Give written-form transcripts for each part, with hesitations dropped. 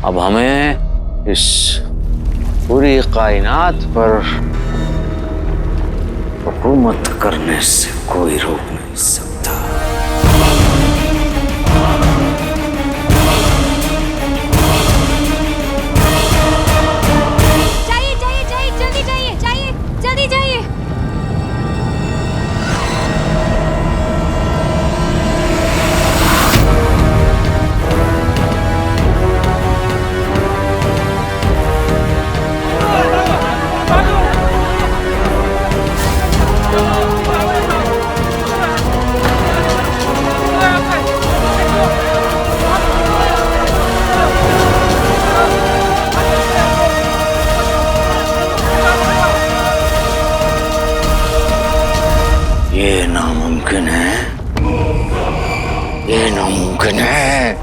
अब हमें इस पूरी कायनात पर हुकूमत करने से कोई रोक नहीं सकता। जाइए जाइए जाइए, जल्दी जाइए, जाइए जल्दी जाइए। ये नामुमकिन है, ये नामुमकिन है।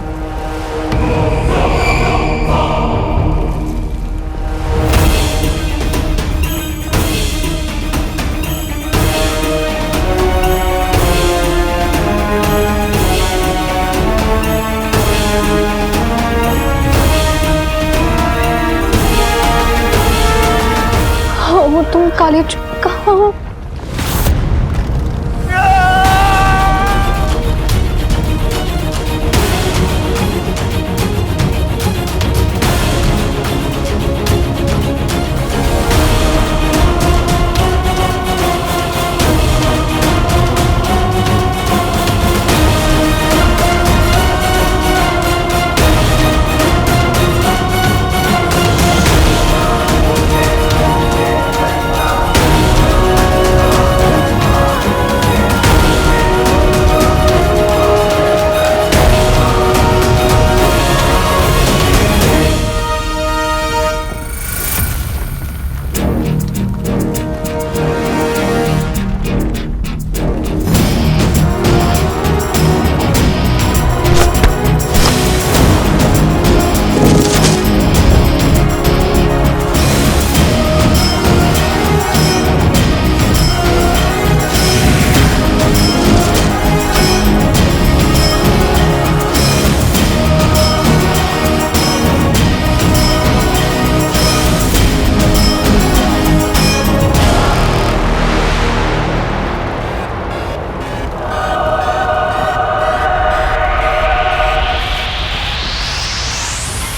वो तुम काले कहाँ हो?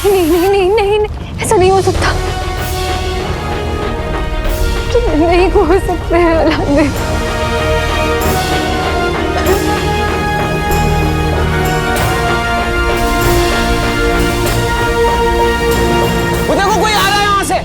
नहीं नहीं नहीं नहीं नहीं, ऐसा नहीं हो सकता, नहीं हो सकते हैं अलादीन। वो देखो कोई आ रहा है यहाँ से।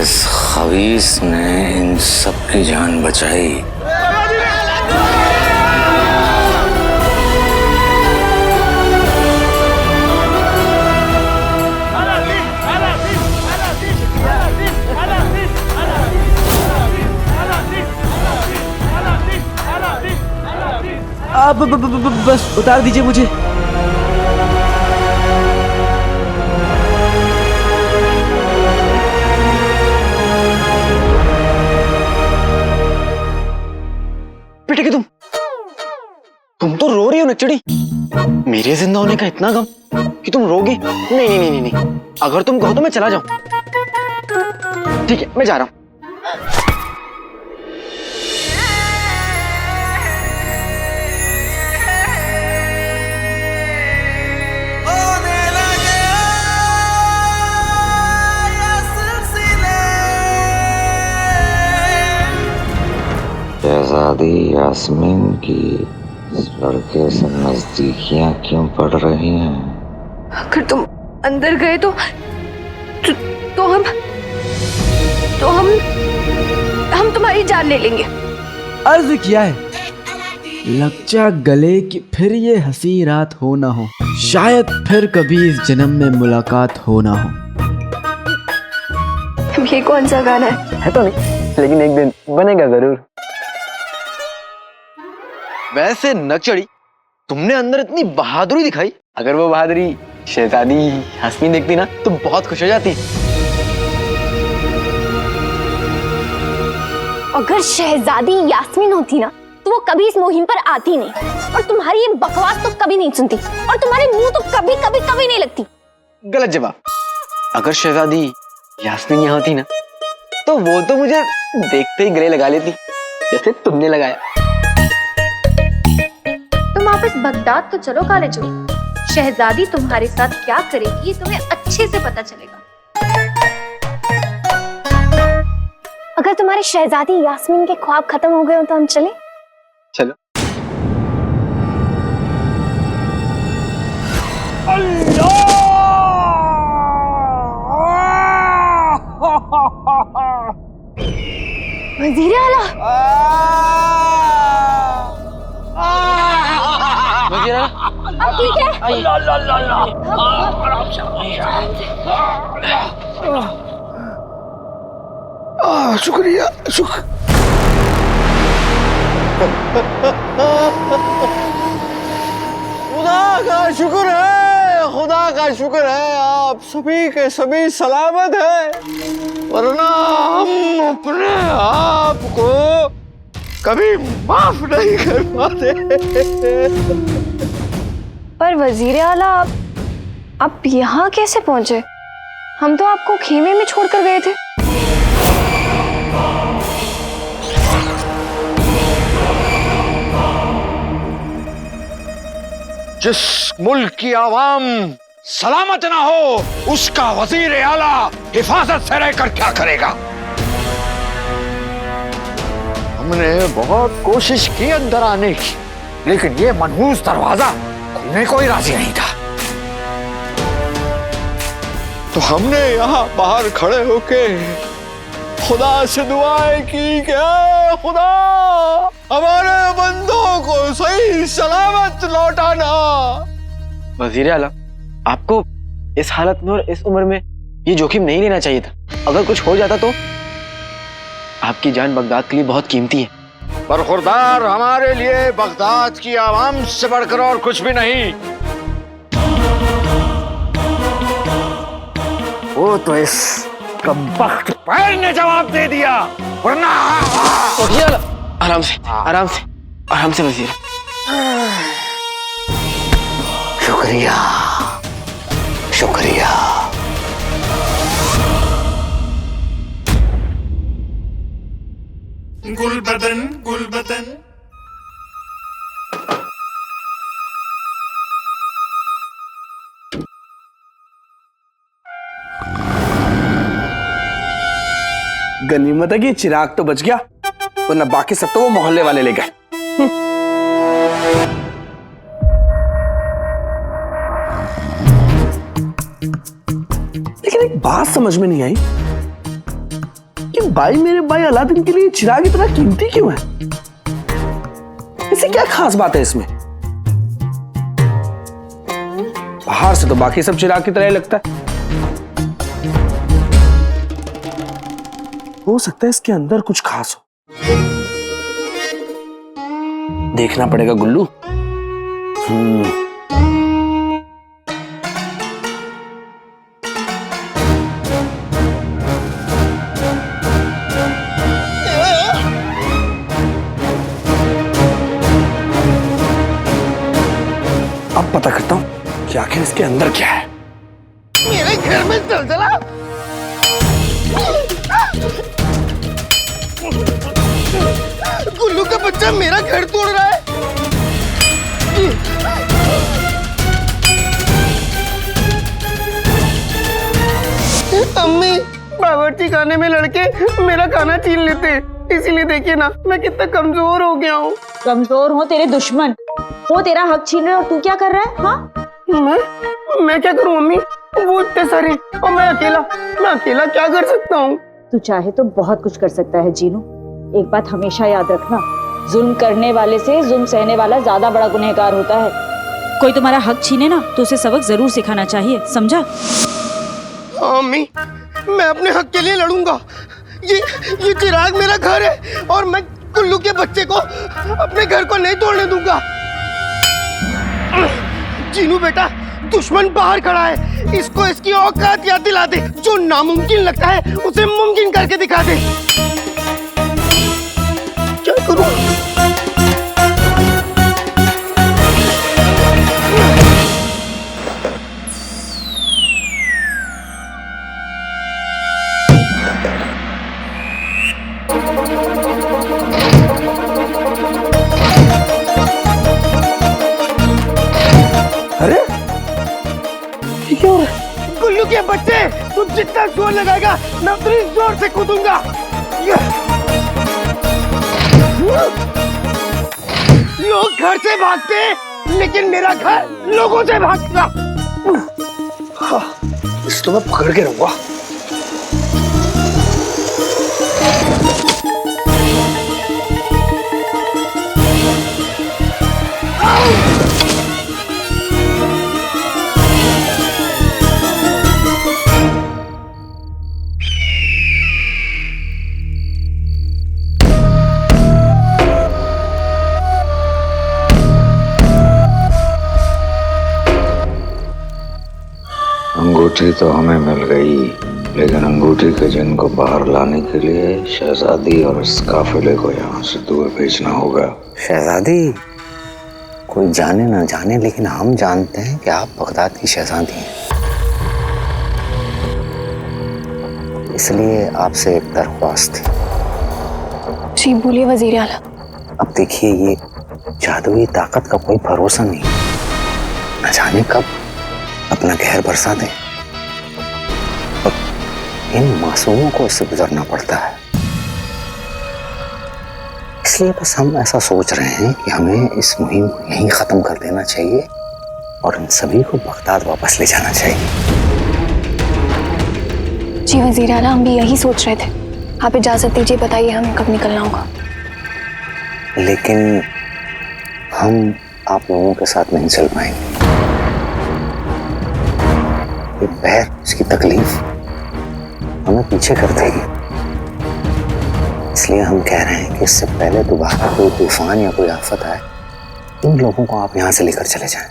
इस खबीस ने इन सब की जान बचाई। आप बस उतार दीजिए मुझे। बेटे तुम तो रो रही हो नक्चड़ी। मेरे जिंदा होने का इतना गम कि तुम रोगी? नहीं नहीं नहीं नहीं, अगर तुम कहो तो मैं चला जाऊं। ठीक है मैं जा रहा हूं। शहजादी यास्मीन की इस लड़के से नजदीकियां क्यों पड़ रही हैं? अगर तुम अंदर गए तो हम तुम्हारी जान ले लेंगे। अर्ज किया है, लग जा गले कि फिर ये हंसी रात हो ना हो, शायद फिर कभी इस जन्म में मुलाकात हो ना हो। ये कौन सा गाना है? तो नहीं, लेकिन एक दिन बनेगा जरूर। वैसे नक्चड़ी, तुमने अंदर इतनी बहादुरी दिखाई, अगर वो बहादुरी शहजादी यास्मीन देखती ना तो बहुत खुश हो जाती। अगर शहजादी यास्मीन होती ना तो वो कभी इस मुहिम पर आती नहीं, और तुम्हारी ये बकवास तो कभी नहीं सुनती, और तुम्हारे मुंह तो कभी कभी कभी नहीं लगती। गलत जवाब। अगर शहजादी यास्मीन यहाँ होती ना तो वो तो मुझे देखते ही गले लगा लेती, जैसे तुमने लगाया। तुम वापस बगदाद तो चलो काले जो, शहजादी तुम्हारे साथ क्या करेगी ये तुम्हें अच्छे से पता चलेगा। अगर तुम्हारी शहजादी यास्मीन के ख्वाब खत्म हो गए हो तो हम चले? चलो। वजीर आला, वजीर आला, अब ठीक है? शुक्रिया खुदा का शुक्र है, खुदा का शुक्र है, आप सभी के सभी सलामत हैं, वरना हम अपने आप को कभी माफ नहीं कर पाते। पर वजीर आला, आप यहाँ कैसे पहुंचे? हम तो आपको खेमे में छोड़कर गए थे। जिस मुल्क की आवाम सलामत ना हो उसका वजीर आला हिफाजत से रहकर क्या करेगा। हमने बहुत कोशिश की अंदर आने की, लेकिन ये मनहूस दरवाजा खुलने को ही राजी नहीं था। तो हमने यहाँ बाहर खड़े होके खुदा से दुआएं की कि खुदा हमारे बंदों को सही सलामत लौटाना। वजीर आला, आपको इस हालत में और इस उम्र में ये जोखिम नहीं लेना चाहिए था। अगर कुछ हो जाता तो आपकी जान बगदाद के लिए बहुत कीमती है। पर खुरदार, हमारे लिए बगदाद की आवाम से बढ़कर और कुछ भी नहीं। वो तो इस कमबख्त पैर ने जवाब दे दिया, वरना वजीर आला, आराम से आराम से आराम से वजीर। शुक्रिया शुक्रिया। गुलबदन गुलबदन। गनीमत है कि चिराग तो बच गया, वरना बाकी सब तो वो मोहल्ले वाले ले गए। लेकिन एक बात समझ में नहीं आई कि मेरे भाई अलादीन के लिए चिराग इतना कीमती क्यों है? इसे क्या खास बात है इसमें? बाहर से तो बाकी सब चिराग की तरह ही लगता है। हो सकता है इसके अंदर कुछ खास हो। देखना पड़ेगा गुल्लू। अब पता करता हूं कि आखिर इसके अंदर क्या है। मेरे घर में चलचला। गुल्लू का बच्चा मेरा घर तोड़ रहा है। अम्मी, बावर्ची खाने में लड़के मेरा खाना छीन लेते, इसीलिए देखिए ना मैं कितना कमजोर हो गया हूँ। कमजोर हो तेरे दुश्मन, वो तेरा हक छीन रहे और तू क्या कर रहा है? हाँ, मैं क्या करूँ अम्मी, वो इतने सारे और मैं अकेला क्या कर सकता हूँ? तू चाहे तो बहुत कुछ कर सकता है जीनू। एक बात हमेशा याद रखना, जुल्म करने वाले से जुल्म सहने वाला ज्यादा बड़ा गुनहगार होता है। कोई तुम्हारा हक छीने ना तो उसे सबक जरूर सिखाना चाहिए, समझा? हाँ अम्मी, मैं अपने हक के लिए लड़ूंगा। ये चिराग मेरा घर है और मैं गुल्लू के बच्चे को अपने घर को नहीं तोड़ने दूंगा। जीनू बेटा, दुश्मन बाहर खड़ा है, इसको इसकी औकात याद दिला दे। जो नामुमकिन लगता है उसे मुमकिन करके दिखा दे। क्या करूं? अरे ये क्या हो रहा है? गुल्लू के बच्चे, तू जितना जोर लगाएगा मैं उतनी जोर से कूदूंगा। लोग घर से भागते हैं, लेकिन मेरा घर लोगों से भागता। हाँ, इस तो मैं पकड़ के रहूंगा। अंगूठी तो हमें मिल गई, लेकिन अंगूठी के जिन को बाहर लाने के लिए शहजादी और इस काफिले को यहाँ से दूर भेजना होगा। शहजादी, कोई जाने ना जाने लेकिन हम जानते हैं कि आप बगदाद की शहजादी हैं, इसलिए आपसे एक दरख्वास्त थी। जी बोलिए वजीर आला। अब देखिए, ये जादुई ताकत का कोई भरोसा नहीं, न जाने कब अपना कहर बरसा दे और इन मासूमों को इससे गुजरना पड़ता है। इसलिए बस हम ऐसा सोच रहे हैं कि हमें इस मुहिम को यहीं खत्म कर देना चाहिए और इन सभी को बगदाद वापस ले जाना चाहिए। जी वजीर आला, हम भी यही सोच रहे थे। आप इजाजत दीजिए, बताइए हमें कब निकलना होगा। लेकिन हम आप लोगों के साथ नहीं चल पाएंगे। ये बहर, इसकी तकलीफ हमें पीछे कर देगी, इसलिए हम कह रहे हैं कि इससे पहले दोबारा कोई तूफान या कोई आफत आए, इन लोगों को आप यहाँ से लेकर चले जाएं।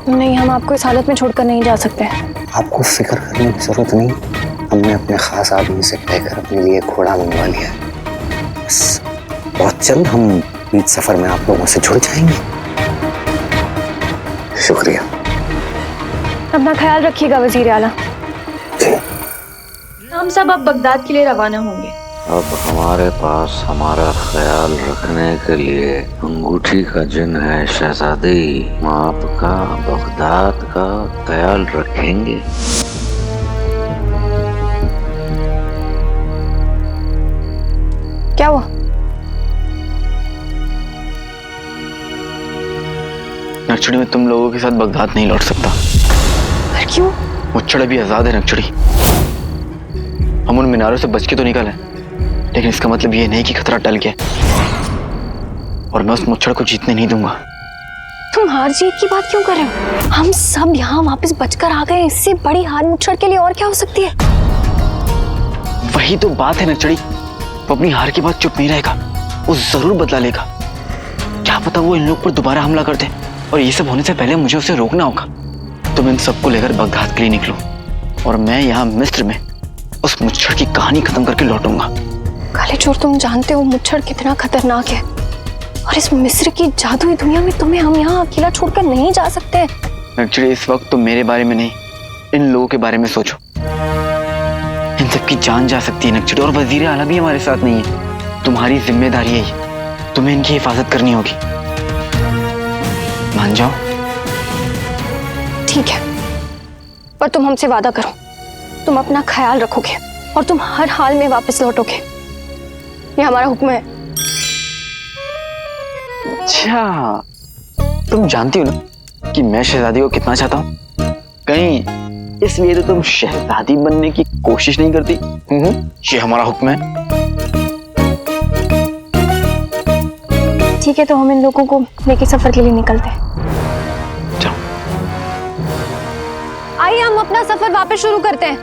नहीं, हम आपको इस हालत में छोड़कर नहीं जा सकते। आपको फिक्र करने की जरूरत नहीं, हमने अपने खास आदमी से कहकर अपने लिए घोड़ा मंगवा लिया है। बस बहुत जल्द हम बीच सफर में आप लोगों से जुड़ जाएंगे। शुक्रिया। अपना ख्याल रखिएगा वजीर आला। हम सब अब बगदाद के लिए रवाना होंगे। अब हमारे पास हमारा ख्याल रखने के लिए अंगूठी का जिन है शहजादी, आपका बगदाद का ख्याल रखेंगे। क्या हुआ? नक्चड़ी, मैं तुम लोगों के साथ बगदाद नहीं लौट सकता। पर क्यों? मुच्छड़ अभी आजाद है नक्चड़ी। हम उन मीनारों से बच के तो निकले, लेकिन इसका मतलब ये नहीं कि खतरा टल गया और मैं उस मुच्छड़ को जीतने नहीं दूंगा। तुम हार जीत की बात क्यों कर रहे हो? हम सब यहाँ वापस बचकर आ गए, इससे बड़ी हार मुच्छड़ के लिए और क्या हो सकती है? वही तो बात है नक्चड़ी, वो अपनी हार के बाद चुप नहीं रहेगा, वो जरूर बदला लेगा। क्या पता वो इन लोग पर दोबारा हमला कर दे, और ये सब होने से पहले मुझे उसे रोकना होगा। तुम इन सबको लेकर बगदाद के लिए निकलो और मैं यहाँ मिस्र में उस मुच्छड़ की कहानी खत्म करके लौटूंगा। काले चोर, तुम जानते हो मुच्छड़ कितना खतरनाक है, और इस मिस्र की जादुई दुनिया में तुम्हें हम यहाँ अकेला छोड़कर नहीं जा सकते। एक्चुअली इस वक्त तुम मेरे बारे में नहीं, इन लोगों के बारे में सोचो। इन सबकी जान जा सकती है नक्चड़ी, और वजीर आला भी हमारे साथ नहीं है। तुम्हारी जिम्मेदारी है ये, तुम्हें इनकी हिफाजत करनी होगी। मान जाओ। ठीक है, पर तुम हमसे वादा करो, तुम अपना ख्याल रखोगे और तुम हर हाल में वापस लौटोगे। ये हमारा हुक्म है। अच्छा, तुम जानती हो ना कि मैं शहजादी को कितना चाहता हूँ? कहीं इसलिए तो तुम शहजादी बनने की कोशिश नहीं करती? ये हमारा हुक्म है। ठीक है, तो हम इन लोगों को लेके सफर के लिए निकलते हैं। चलो। आइए हम अपना सफर वापस शुरू करते हैं।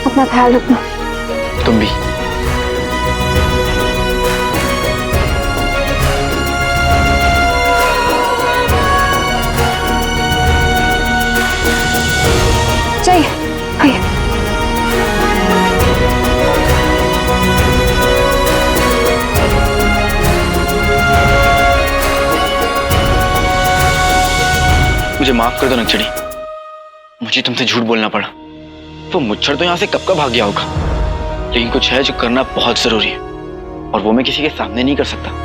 अपना ख्याल रखना। तुम भी। चाहिए आइए। मुझे माफ कर दो नक्चड़ी, मुझे तुमसे झूठ बोलना पड़ा। वो मुच्छर तो यहाँ से कब का भाग गया होगा, लेकिन कुछ है जो करना बहुत जरूरी है और वो मैं किसी के सामने नहीं कर सकता।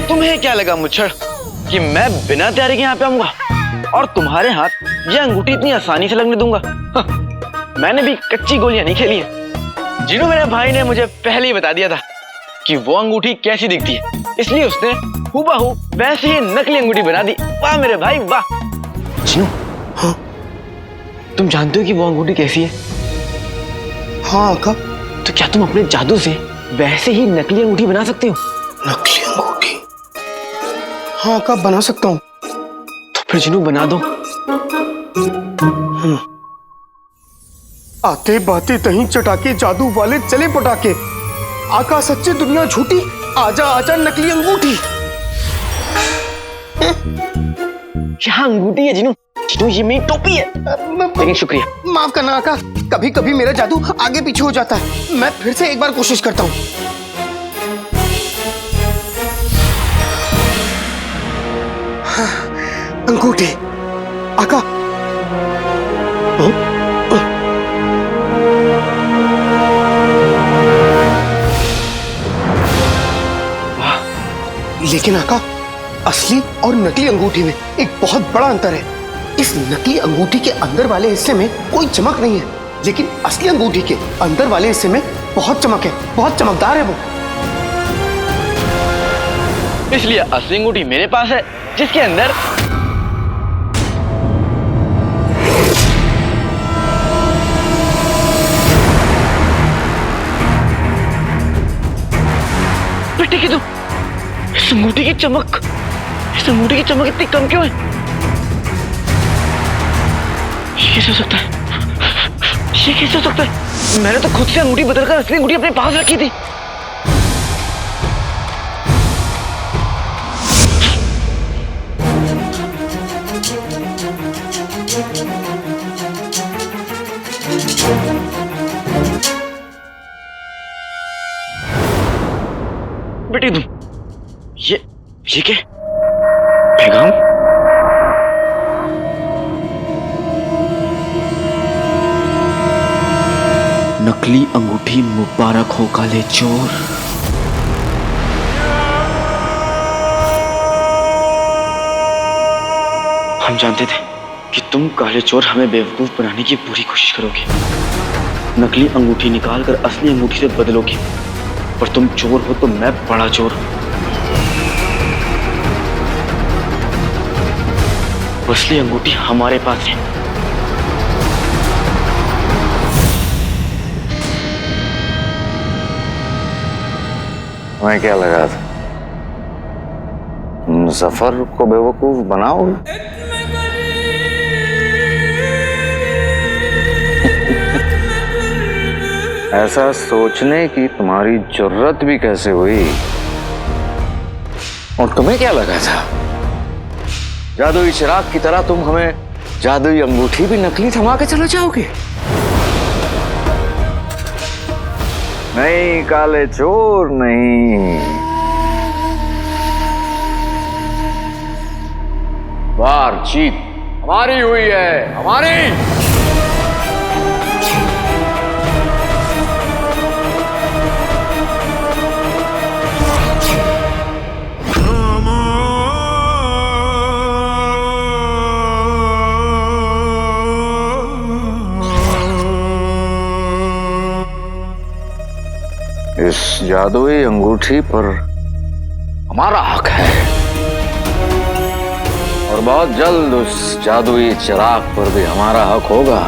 तुम्हें क्या लगा मुच्छर कि मैं बिना तैयारी के यहाँ पे आऊंगा और तुम्हारे हाथ ये अंगूठी इतनी आसानी से लगने दूंगा? मैंने भी कच्ची गोलियां नहीं खेली है। जिन्हों मेरे भाई ने मुझे पहले ही बता दिया था कि वो अंगूठी कैसी दिखती है, इसलिए उसने हूबहू वैसे ही नकली अंगूठी बना दी। वाह मेरे भाई वाह। जिन्हों, हाँ, तुम जानते हो कि वो अंगूठी कैसी है? हाँ आका। तो क्या तुम अपने जादू से वैसे ही नकली अंगूठी बना सकते हो? नकली अंगूठी? हाँ आका, बना सकता हूँ। तो फिर जिन्हों बना दो। आते बाते तहीं चटाके, जादू वाले चले पटाके। आका सच्ची दुनिया झूठी, आजा आजा नकली अंगूठी। क्या अंगूठी है जिन्हों? जिन्हों ये मेरी टोपी है। लेकिन शुक्रिया। माफ करना आका, कभी कभी मेरा जादू आगे पीछे हो जाता है। मैं फिर से एक बार कोशिश करता हूँ। अंगूठी आका। लेकिन आका, असली और नकली अंगूठी में एक बहुत बड़ा अंतर है। इस नकली अंगूठी के अंदर वाले हिस्से में कोई चमक नहीं है, लेकिन असली अंगूठी के अंदर वाले हिस्से में बहुत चमक है, बहुत चमकदार है वो। इसलिए असली अंगूठी मेरे पास है, जिसके अंदर बेटे की तुम इस अंगूठी की चमक इतनी कम क्यों है? ये कैसे हो सकता है? ये कैसे हो सकता है? मैंने तो खुद से अंगूठी बदलकर असली अंगूठी अपने पास रखी थी। बेटी तुम ये क्या? पैगाम? नकली अंगूठी मुबारक हो काले चोर। हम जानते थे कि तुम काले चोर हमें बेवकूफ बनाने की पूरी कोशिश करोगे, नकली अंगूठी निकालकर असली अंगूठी से बदलोगे, पर तुम चोर हो तो मैं बड़ा चोर हूं। असली अंगूठी हमारे पास है। मैं क्या लगा था मुजफ्फर को बेवकूफ बनाओगे? ऐसा सोचने की तुम्हारी जुर्रत भी कैसे हुई? और तुम्हें क्या लगा था जादुई चिराग की तरह तुम हमें जादुई अंगूठी भी नकली थमा के चले जाओगे? नहीं काले चोर नहीं, बार जीत हमारी हुई है, हमारी। जादुई अंगूठी पर हमारा हक है और बहुत जल्द उस जादुई चिराग पर भी हमारा हक होगा।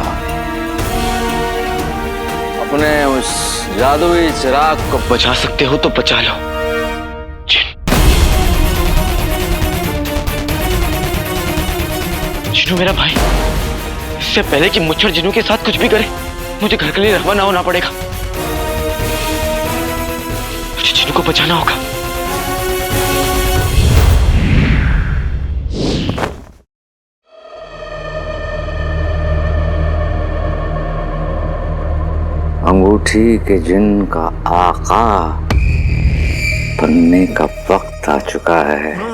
अपने उस जादुई चिराग को बचा सकते हो तो बचा लो। जिन्नू मेरा भाई, इससे पहले कि मुच्छर जिन्नू के साथ कुछ भी करे, मुझे घर के लिए रवाना होना पड़ेगा। मुझे जिन्नू को बचाना होगा। अंगूठी के जिन का आका बनने का वक्त आ चुका है।